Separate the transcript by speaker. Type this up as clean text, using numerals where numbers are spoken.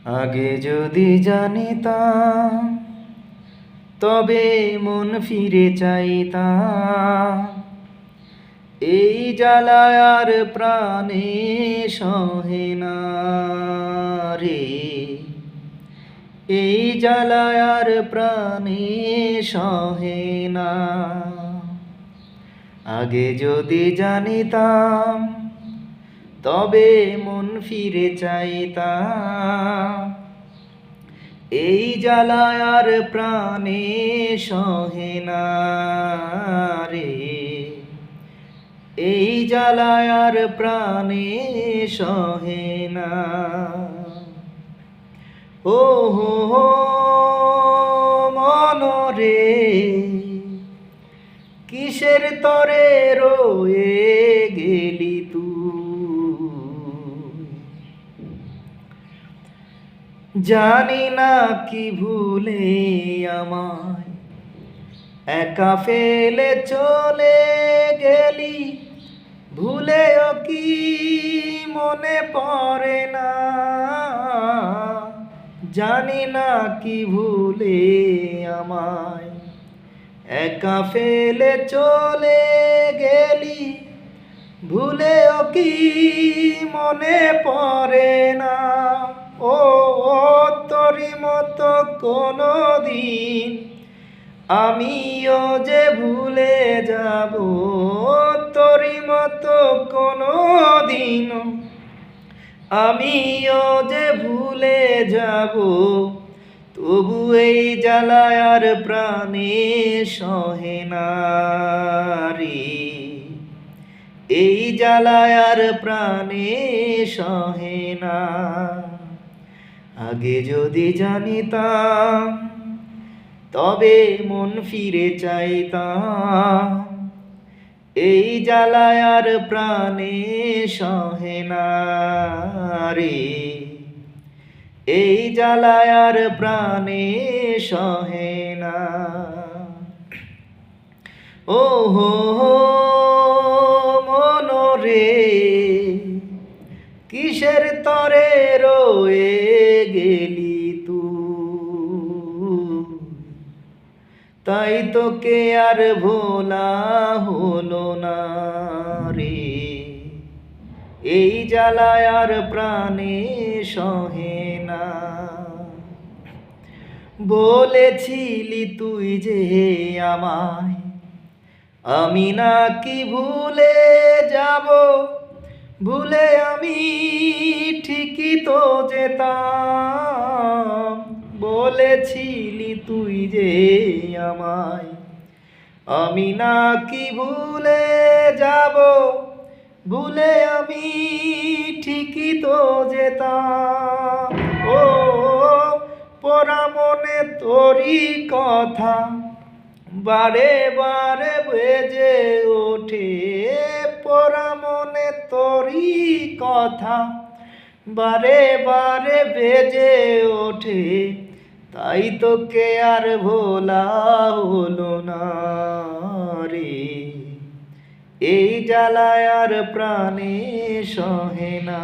Speaker 1: আগে যদি জানিতাম তবে মন ফিরে চাইতাম। এই জ্বালায় আর প্রাণে সহে না রে, এই জ্বালায় আর প্রাণে সহে না। আগে যদি জানিতাম তবে মন ফিরে চাইতাম। এই জ্বালায় আর প্রাণে সহে না রে, এই জ্বালায় আর প্রাণে সহে না। ও হো হো মনরে, কিসের তরে রয়ে গেলি তুই? জানি না কি ভুলে আমায় একা ফেলে চলে গেলি। ভুলেও কি মনে পড়ে না? জানি না কি ভুলে আমায় একা ফেলে চলে গেলি। ভুলেও কি মনে পড়ে না? ও তোরি মতো কোনো দিন আমিও যে ভুলে যাব। তোরি মতো কোনো দিন আমিও যে ভুলে যাব। তবু এই জ্বালায় আর প্রাণে সহে না রে, এই জ্বালায় আর প্রাণে সহে না। আগে যদি জানিতাম তবে মন ফিরে চাইতাম। এই জ্বালায় আর প্রাণে সহে না রে, এই জ্বালায় আর প্রাণে সহে না। ও হো হো মনরে, কিসের তরে রয়ে গেলি তুই? তাই তোকে আর ভোলা হলো না রে, এই জ্বালায় আর প্রাণে সহে না। বলেছিলি তুই যে আমায় আমি নাকি ভুলে যাব। ভুলে আমি ঠিকই তো যেতাম। বলেছিলি তুই যে আমায় আমি নাকি ভুলে যাব। ভুলে আমি ঠিকই তো যেতাম। ও পোড়া মনে তোরই কথা বারে বারে বেজে ওঠে। পোড়া মনে তোরই কথা বারে বারে বেজে ওঠে। তাই তোকে আর ভোলা হলো না রে, এই জ্বালায় আর প্রাণে সহে না।